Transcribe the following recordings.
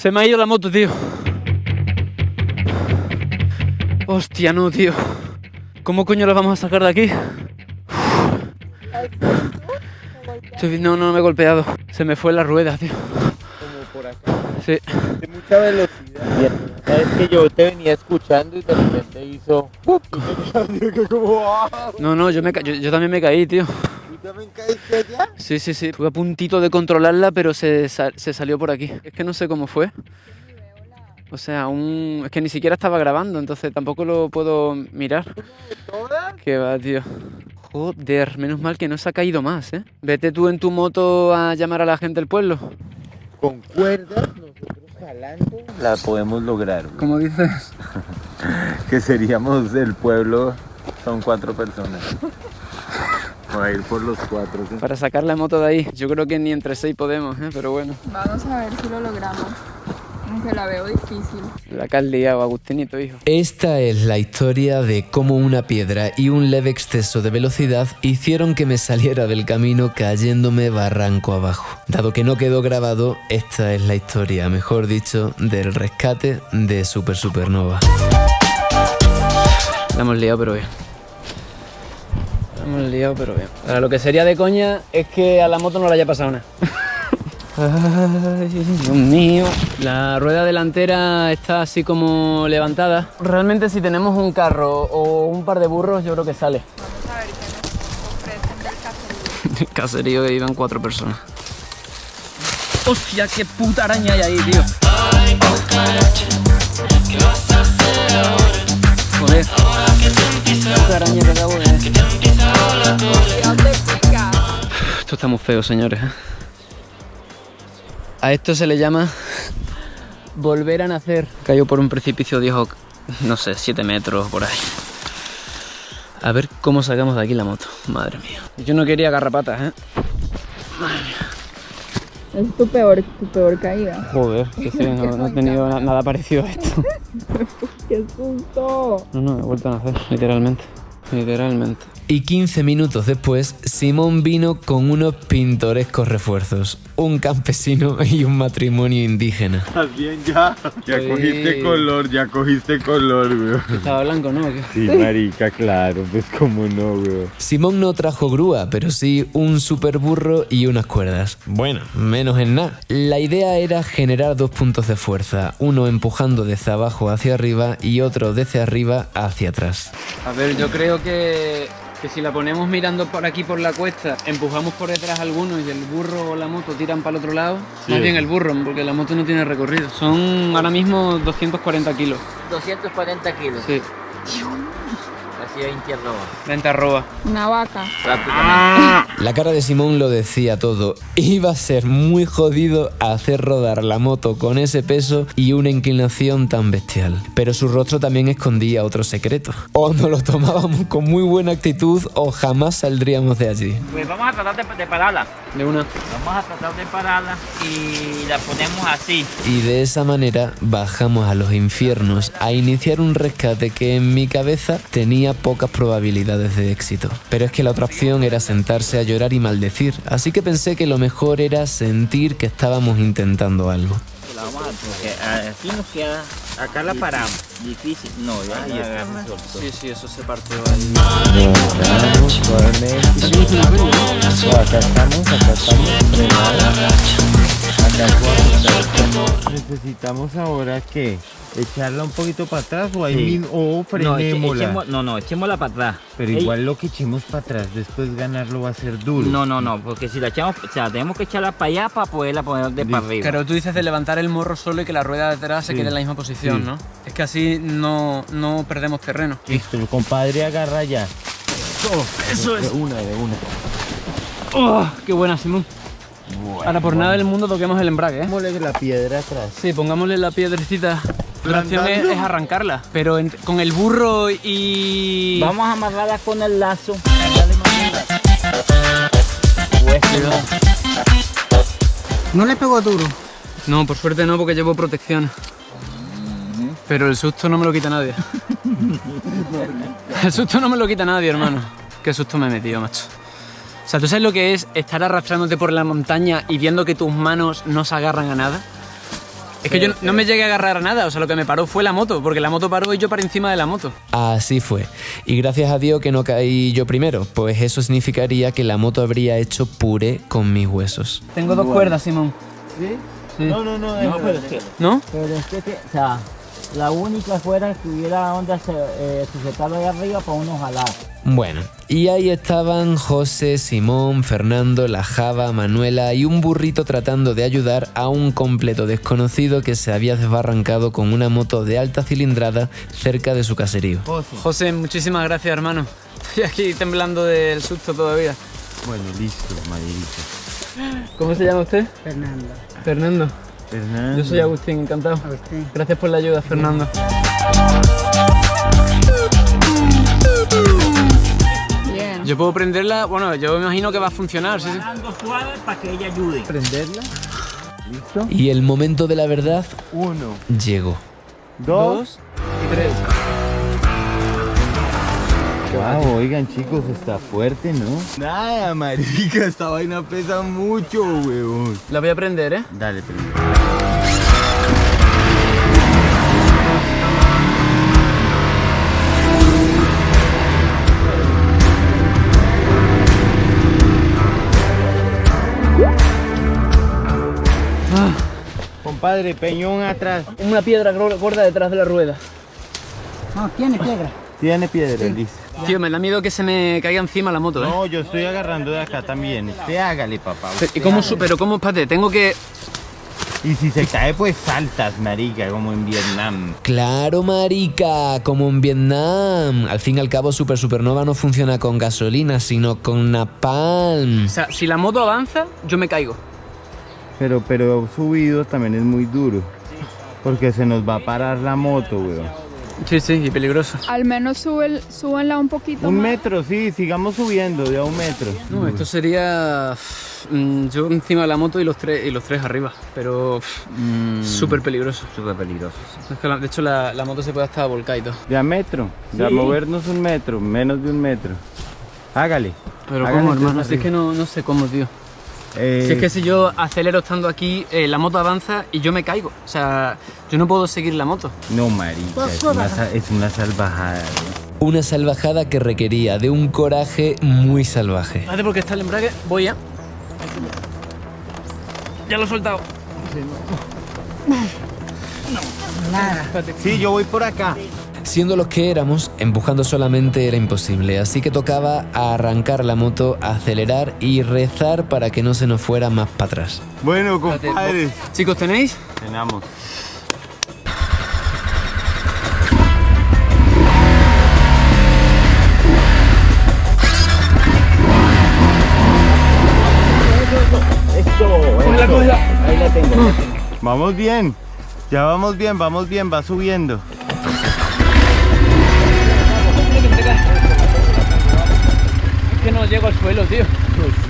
Se me ha ido la moto, tío. Hostia, no, tío. ¿Cómo coño la vamos a sacar de aquí? No, no me he golpeado. Se me fue la rueda, tío. Como por acá. Sí. De mucha velocidad. Sabes que yo te venía escuchando y de repente hizo... No, yo también me caí, tío. ¿Tú también caíste allá? Sí. Estuve a puntito de controlarla, pero se salió por aquí. Es que no sé cómo fue. O sea, es que ni siquiera estaba grabando, entonces tampoco lo puedo mirar. ¿Qué va, tío? Joder, menos mal que no se ha caído más, ¿eh? Vete tú en tu moto a llamar a la gente del pueblo. Con cuerdas, nosotros jalando, la podemos lograr. ¿Cómo dices? Que seríamos del pueblo, son 4 personas. Voy a ir por los 4. ¿Sí? Para sacar la moto de ahí. Yo creo que ni entre 6 podemos, ¿eh? Pero bueno. Vamos a ver si lo logramos. Aunque la veo difícil. La que has liado, Agustinito, hijo. Esta es la historia de cómo una piedra y un leve exceso de velocidad hicieron que me saliera del camino cayéndome barranco abajo. Dado que no quedó grabado, esta es la historia, mejor dicho, del rescate de Super Supernova. La hemos liado, pero bien. Ahora, lo que sería de coña es que a la moto no le haya pasado nada. Ay, Dios mío. La rueda delantera está así como levantada. Realmente si tenemos un carro o un par de burros, yo creo que sale. Vamos a ver qué nos ofrecen del caserío. El caserío que iban 4 personas. Hostia, qué puta araña hay ahí, tío. Joder. Puta araña que acabo de... ¿Dónde pica? Esto está muy feo, señores. A esto se le llama volver a nacer. Cayó por un precipicio, dijo, no sé, 7 metros por ahí. A ver cómo sacamos de aquí la moto. Madre mía. Yo no quería garrapatas, ¿eh? Madre mía. Es tu peor caída. Joder, que sí, no he tenido nada parecido a esto. ¡Qué susto! No, he vuelto a nacer, literalmente. Y 15 minutos después, Simón vino con unos pintorescos refuerzos. Un campesino y un matrimonio indígena. Estás bien ya. Ya cogiste color, güey. Estaba blanco, ¿no? ¿O qué? Sí, marica, claro, pues cómo no, güey. Simón no trajo grúa, pero sí un super burro y unas cuerdas. Bueno, menos en nada. La idea era generar 2 puntos de fuerza, uno empujando desde abajo hacia arriba y otro desde arriba hacia atrás. A ver, yo creo que si la ponemos mirando por aquí por la cuesta, empujamos por detrás algunos y el burro o la moto tiran para el otro lado, sí. Más bien el burro, porque la moto no tiene recorrido. Son ahora mismo 240 kilos. 240 kilos. Sí. Así 20 arroba. Una vaca. prácticamente. La cara de Simón lo decía todo. Iba a ser muy jodido hacer rodar la moto con ese peso y una inclinación tan bestial. Pero su rostro también escondía otro secreto. O nos lo tomábamos con muy buena actitud o jamás saldríamos de allí. Pues vamos a tratar de pararla. De una. Vamos a tratar de pararla y la ponemos así. Y de esa manera bajamos a los infiernos a iniciar un rescate que en mi cabeza tenía pocas probabilidades de éxito. Pero es que la otra opción era sentarse a llorar y maldecir, así que pensé que lo mejor era sentir que estábamos intentando algo. La vamos a porque así nos queda. Acá la paramos. Difícil. No, ya Sí, eso se partió ahí. Acá estamos frenados. Necesitamos ahora que echarla un poquito para atrás o ahí mismo, o frenémosla. No, echémosla para atrás. Pero igual lo que echemos para atrás, después ganarlo va a ser duro. No, porque si la echamos, o sea, tenemos que echarla para allá para poderla poner de para arriba. Pero tú dices de levantar el morro solo y que la rueda de atrás se quede en la misma posición, Sí. ¿no? Es que así no perdemos terreno. Listo, el compadre agarra ya. Eso es. De una. ¡Oh! ¡Qué buena, Simón! Ahora por nada del mundo toquemos el embrague, ¿eh? Pongámosle la piedra atrás. Sí, pongámosle la piedrecita. La opción es arrancarla, pero con el burro y... Vamos a amarrarla con el lazo. ¿No le pegó duro? No, por suerte no, porque llevo protección. Pero el susto no me lo quita nadie. El susto no me lo quita nadie, hermano. Qué susto me he metido, macho. O sea, ¿tú sabes lo que es estar arrastrándote por la montaña y viendo que tus manos no se agarran a nada? Es que yo no me llegué a agarrar a nada, o sea, lo que me paró fue la moto, porque la moto paró y yo para encima de la moto. Así fue. Y gracias a Dios que no caí yo primero, pues eso significaría que la moto habría hecho puré con mis huesos. Tengo 2 cuerdas, Simón. ¿Sí? Sí. No, pero es que... ¿No? Pero es que, o sea, la única fuera que hubiera donde sujetarlo ahí arriba para uno jalar. Bueno, y ahí estaban José, Simón, Fernando, la Java, Manuela y un burrito tratando de ayudar a un completo desconocido que se había desbarrancado con una moto de alta cilindrada cerca de su caserío. José, muchísimas gracias, hermano. Estoy aquí temblando del susto todavía. Bueno, listo, Maderito. ¿Cómo se llama usted? Fernando. Fernando. Fernando. Yo soy Agustín, encantado. Agustín. Gracias por la ayuda, Fernando. Bien. Yo puedo prenderla, bueno, yo me imagino que va a funcionar, sí, sí. Jalando suave para que ella ayude. ¿Prenderla? ¿Listo? Y el momento de la verdad 1, llegó. 2 y 3. Wow, oigan chicos, está fuerte, ¿no? Nada, marica, esta vaina pesa mucho, huevón. La voy a prender, ¿eh? Dale, prende. Compadre, peñón atrás. Una piedra gorda detrás de la rueda. No, tiene piedra. Tiene piedra, listo. Tío, me da miedo que se me caiga encima la moto, ¿eh? No, yo estoy agarrando de acá también. Usted hágale, papá. ¿Y cómo pero cómo, espérate, tengo que... Y si se cae, pues saltas, marica, como en Vietnam. Claro, marica, como en Vietnam. Al fin y al cabo, Super Supernova no funciona con gasolina, sino con napalm. O sea, si la moto avanza, yo me caigo. Pero subido también es muy duro. Porque se nos va a parar la moto, weón. Sí, sí, y peligroso. Al menos súbenla un poquito Un más. metro, sí, sigamos subiendo de a 1 metro. No, esto sería yo encima de la moto y los tres arriba, pero súper peligroso. Súper peligroso. Es que de hecho la moto se puede hasta volcar y todo. De a metro, de a movernos 1 metro, menos de 1 metro. Hágale. Pero Hágale cómo, entonces hermano, si es que no sé cómo, tío. Si es que si yo acelero estando aquí, la moto avanza y yo me caigo. O sea, yo no puedo seguir la moto. No, marica, es una salvajada. Una salvajada que requería de un coraje muy salvaje. Espérate, porque está el embrague. Voy ya. Ya lo he soltado. Nada. Sí, yo voy por acá. Siendo los que éramos, empujando solamente era imposible, así que tocaba arrancar la moto, acelerar y rezar para que no se nos fuera más para atrás. Bueno, compadre. Chicos, ¿tenéis? Tenemos. Ahí la tengo. Vamos bien. Ya vamos bien, va subiendo. Es que no llego al suelo, tío.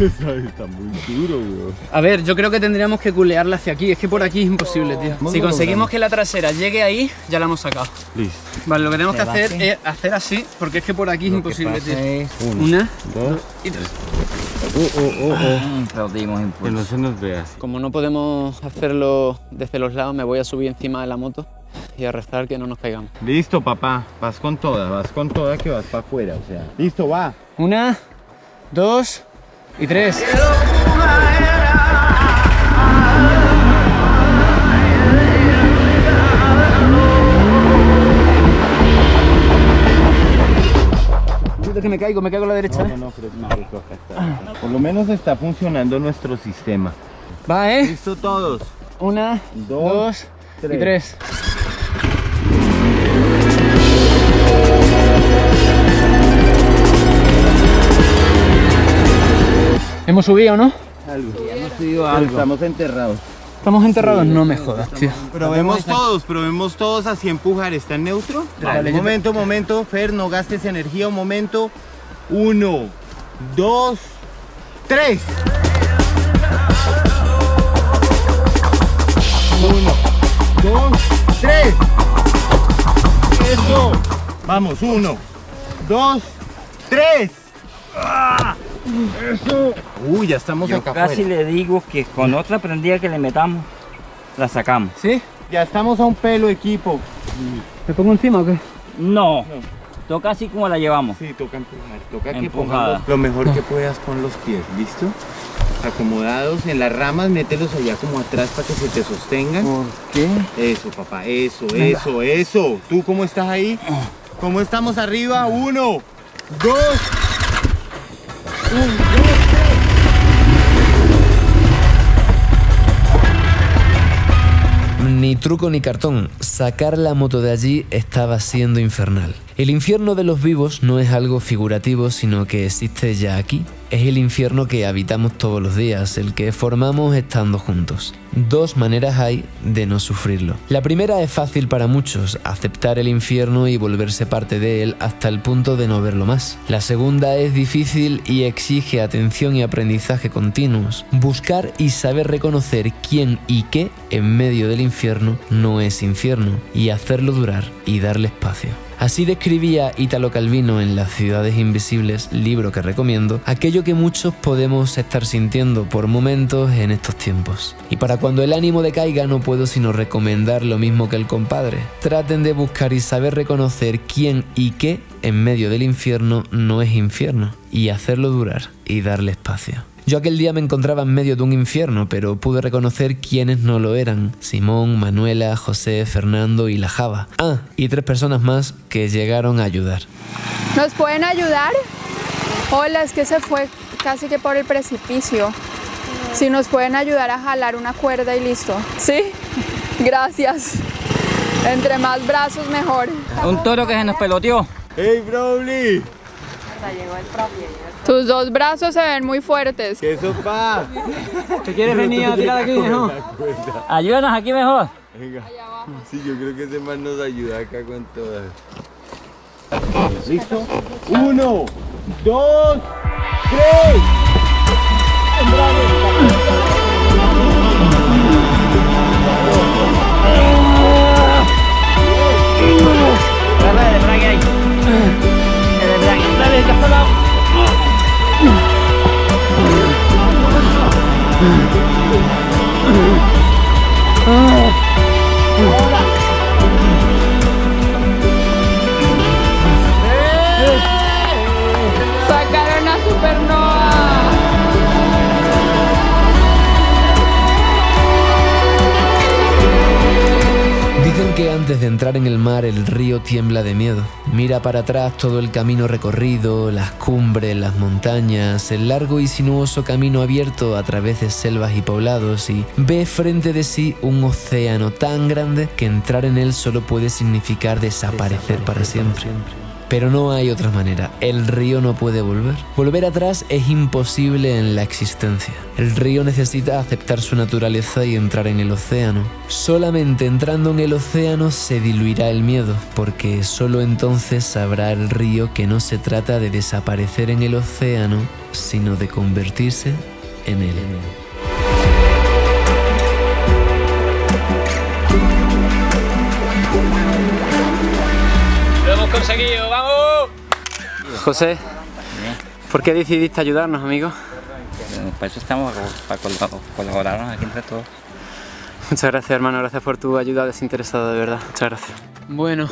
Está muy duro, weón. A ver, yo creo que tendríamos que culearla hacia aquí. Es que por aquí es imposible, tío. Si conseguimos que la trasera llegue ahí, ya la hemos sacado. Listo. Vale, lo que tenemos que Se hacer bate. es hacer así, porque es que por aquí es imposible, tío. Uno, Una, 2 y 3. Perdimos Que impulso. no se nos vea así. Como no podemos hacerlo desde los lados, me voy a subir encima de la moto y a rezar que no nos caigamos. Listo, papá. Vas con toda que vas para afuera, o sea. Listo, va. Una, 2 y 3. Que me caigo a la derecha. No, creo que acá está. Por lo menos está funcionando nuestro sistema. Va, Listo todos. Una, dos y 3. ¿Hemos subido, no? Algo. Algo. Estamos enterrados. ¿Estamos enterrados? No me jodas, tío. Probemos todos así empujar. ¿Está en neutro? Dale, Momento, Fer, no gastes energía, un momento. 1, 2, 3. 1, 2, 3. Eso. Vamos, 1, 2, 3. Eso. Ya estamos Yo acá casi afuera. le digo que con otra prendida que le metamos, la sacamos. ¿Sí? Ya estamos a un pelo, equipo. ¿Me pongo encima o qué? No. Toca así como la llevamos. Sí, toca empujar. Toca que Empujada. pongas lo mejor que puedas con los pies, ¿listo? Acomodados en las ramas, mételos allá como atrás para que se te sostengan. ¿Por qué? Eso, papá, eso. ¿Tú cómo estás ahí? ¿Cómo estamos arriba? 1, 2. 1, 2, 3. Ni truco ni cartón, sacar la moto de allí estaba siendo infernal. El infierno de los vivos no es algo figurativo, sino que existe ya aquí. Es el infierno que habitamos todos los días, el que formamos estando juntos. Dos maneras hay de no sufrirlo. La primera es fácil para muchos, aceptar el infierno y volverse parte de él hasta el punto de no verlo más. La segunda es difícil y exige atención y aprendizaje continuos. Buscar y saber reconocer quién y qué en medio del infierno no es infierno, y hacerlo durar y darle espacio. Así describía Italo Calvino en Las ciudades invisibles, libro que recomiendo, aquello que muchos podemos estar sintiendo por momentos en estos tiempos. Y para cuando el ánimo decaiga no puedo sino recomendar lo mismo que el compadre. Traten de buscar y saber reconocer quién y qué en medio del infierno no es infierno, y hacerlo durar y darle espacio. Yo aquel día me encontraba en medio de un infierno, pero pude reconocer quiénes no lo eran: Simón, Manuela, José, Fernando y la Java. Ah, y 3 personas más que llegaron a ayudar. ¿Nos pueden ayudar? Hola, es que se fue casi que por el precipicio. Si nos pueden ayudar a jalar una cuerda y listo. ¿Sí? Gracias. Entre más brazos mejor. Un toro que se nos peloteó. ¡Hey, Broly! Tus 2 brazos se ven muy fuertes. ¿Qué sopa? ¿Te quieres venir a tirar aquí, no? Ayúdanos aquí mejor. Venga. Sí, yo creo que ese man nos ayuda acá con todas. ¿Listo? 1, 2, 3. Dale, brague ahí. Dale, Casolao. Sacaron a Supernova. Dicen que antes de entrar en el mar el río tiembla de miedo. Mira para atrás todo el camino recorrido, las cumbres, las montañas, el largo y sinuoso camino abierto a través de selvas y poblados, y ve frente de sí un océano tan grande que entrar en él solo puede significar desaparecer para siempre. Pero no hay otra manera. El río no puede volver. Volver atrás es imposible en la existencia. El río necesita aceptar su naturaleza y entrar en el océano. Solamente entrando en el océano se diluirá el miedo, porque solo entonces sabrá el río que no se trata de desaparecer en el océano, sino de convertirse en él. ¡Lo hemos conseguido! ¡Vamos! José, ¿por qué decidiste ayudarnos, amigo? Para eso estamos, para colaborarnos aquí entre todos. Muchas gracias, hermano. Gracias por tu ayuda desinteresada, de verdad. Muchas gracias. Bueno,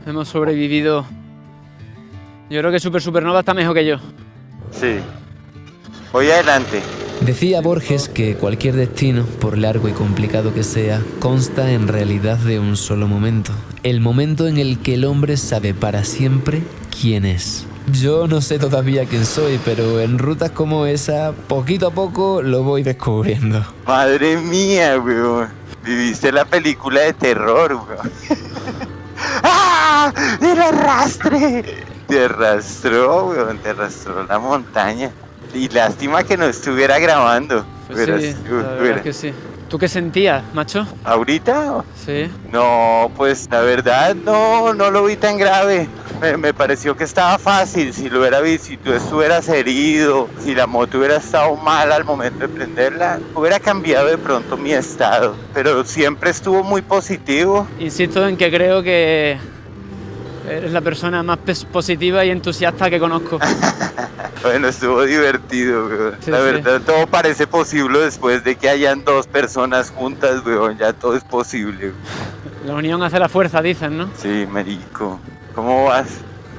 hemos sobrevivido. Yo creo que Supernova está mejor que yo. Sí. Voy adelante. Decía Borges que cualquier destino, por largo y complicado que sea, consta en realidad de un solo momento. El momento en el que el hombre sabe para siempre quién es. Yo no sé todavía quién soy, pero en rutas como esa, poquito a poco lo voy descubriendo. Madre mía, weón. Viviste la película de terror, weón. ¡Ah! ¡El arrastre! Te arrastró, weón. Te arrastró la montaña. Y lástima que no estuviera grabando. Pues sí, la verdad es que sí. ¿Tú qué sentías, macho? ¿Ahorita? Sí. No, pues la verdad no lo vi tan grave. Me pareció que estaba fácil. Si lo hubiera visto, si tú estuvieras herido, si la moto hubiera estado mal al momento de prenderla, hubiera cambiado de pronto mi estado. Pero siempre estuvo muy positivo. Insisto en que creo que Eres la persona más positiva y entusiasta que conozco. Bueno, estuvo divertido, weón. Sí, La sí. verdad, todo parece posible después de que hayan dos personas juntas, weón. Ya todo es posible, weón. La unión hace la fuerza, dicen, ¿no? Sí, marico. ¿Cómo vas?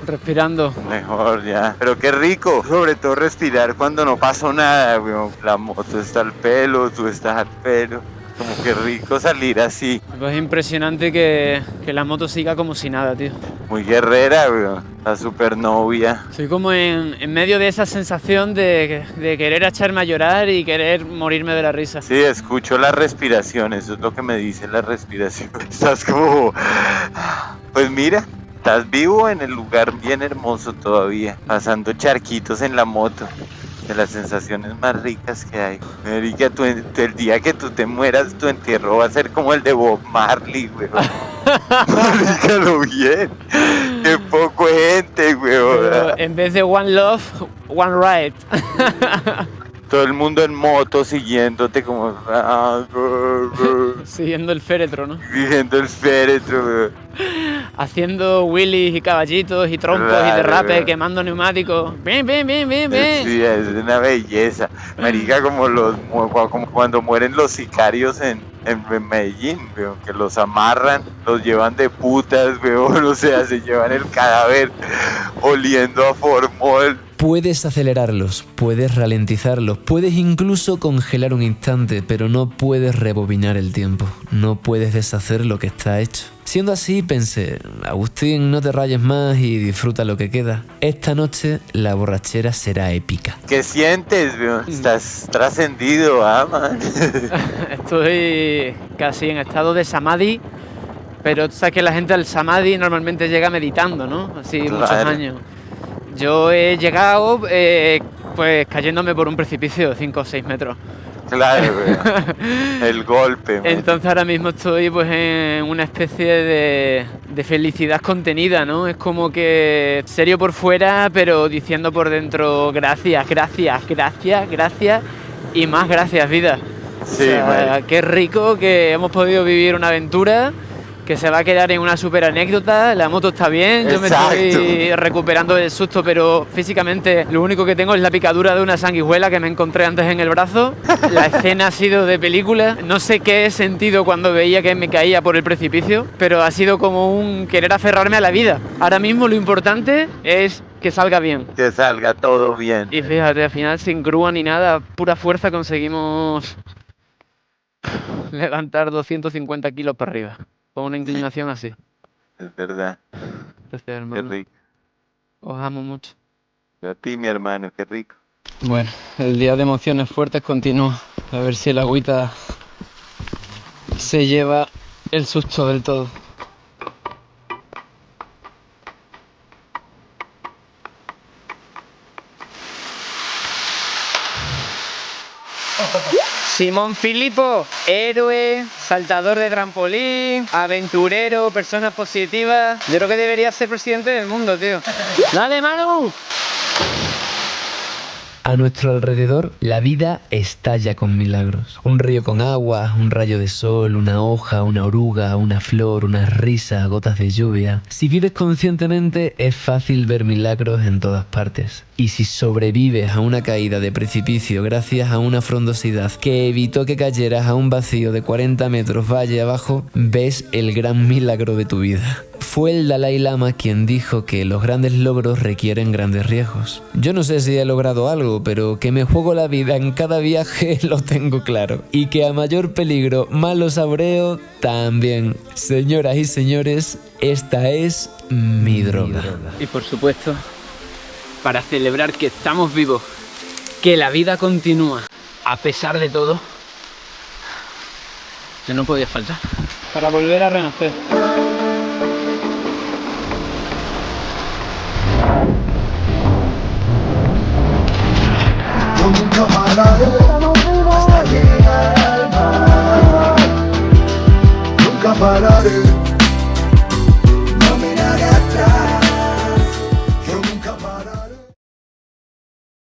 Respirando. Mejor ya. Pero qué rico, sobre todo respirar cuando no pasó nada, weón. La moto está al pelo, tú estás al pelo. Como que rico salir así. Pues es impresionante que la moto siga como si nada, tío. Muy guerrera, weón. La supernovia. Estoy como en medio de esa sensación de querer echarme a llorar y querer morirme de la risa. Sí, escucho la respiración, eso es lo que me dice la respiración. Estás como... Pues mira, estás vivo en el lugar bien hermoso todavía, pasando charquitos en la moto. De las sensaciones más ricas que hay. Marica, el día que tú te mueras, tu entierro va a ser como el de Bob Marley, weón. Marícalo bien. Qué poco gente, weón. Pero en vez de One Love, One Ride. Todo el mundo en moto siguiéndote como... Siguiendo el féretro, ¿no? Siguiendo el féretro, weón. Haciendo wheelies y caballitos y trompos y Claro, derrapes, weón. quemando neumáticos. Bien, bien, bien, bien, bien. Sí, es una belleza. Marica, como cuando mueren los sicarios en Medellín, weón, que los amarran, los llevan de putas, weón, o sea, se llevan el cadáver oliendo a formol. Puedes acelerarlos, puedes ralentizarlos, puedes incluso congelar un instante, pero no puedes rebobinar el tiempo, no puedes deshacer lo que está hecho. Siendo así, pensé, Agustín, no te rayes más y disfruta lo que queda. Esta noche la borrachera será épica. ¿Qué sientes, weón? Estás trascendido, man. Estoy casi en estado de samadhi, pero tú sabes que la gente al samadhi normalmente llega meditando, ¿no? Así Claro. muchos años. Yo he llegado pues cayéndome por un precipicio de 5 o 6 metros. Claro, weón. El golpe, man. Entonces ahora mismo estoy pues en una especie de felicidad contenida, ¿no? Es como que serio por fuera, pero diciendo por dentro gracias, gracias, gracias, gracias y más gracias, vida. Sí, man. Qué rico que hemos podido vivir una aventura que se va a quedar en una super anécdota. La moto está bien, yo me estoy Exacto. recuperando del susto, pero físicamente lo único que tengo es la picadura de una sanguijuela que me encontré antes en el brazo. La escena ha sido de película. No sé qué he sentido cuando veía que me caía por el precipicio, pero ha sido como un querer aferrarme a la vida. Ahora mismo lo importante es que salga bien. Que salga todo bien. Y fíjate, al final sin grúa ni nada, pura fuerza conseguimos levantar 250 kilos para arriba. Con una inclinación así. Es verdad. Gracias, Qué hermano. rico. Os amo mucho. A ti, mi hermano, qué rico. Bueno, el día de emociones fuertes continúa. A ver si el agüita se lleva el susto del todo. Simón Filipo, héroe, saltador de trampolín, aventurero, personas positivas. Yo creo que debería ser presidente del mundo, tío. ¡Dale, Manu! A nuestro alrededor, la vida estalla con milagros. Un río con agua, un rayo de sol, una hoja, una oruga, una flor, una risa, gotas de lluvia. Si vives conscientemente, es fácil ver milagros en todas partes. Y si sobrevives a una caída de precipicio gracias a una frondosidad que evitó que cayeras a un vacío de 40 metros valle abajo, ves el gran milagro de tu vida. Fue el Dalai Lama quien dijo que los grandes logros requieren grandes riesgos. Yo no sé si he logrado algo, pero que me juego la vida en cada viaje lo tengo claro. Y que a mayor peligro, malo saboreo también. Señoras y señores, esta es mi droga. Y por supuesto, para celebrar que estamos vivos, que la vida continúa, a pesar de todo, yo no podía faltar. Para volver a renacer. Nunca pararé hasta llegar al mar. Nunca pararé.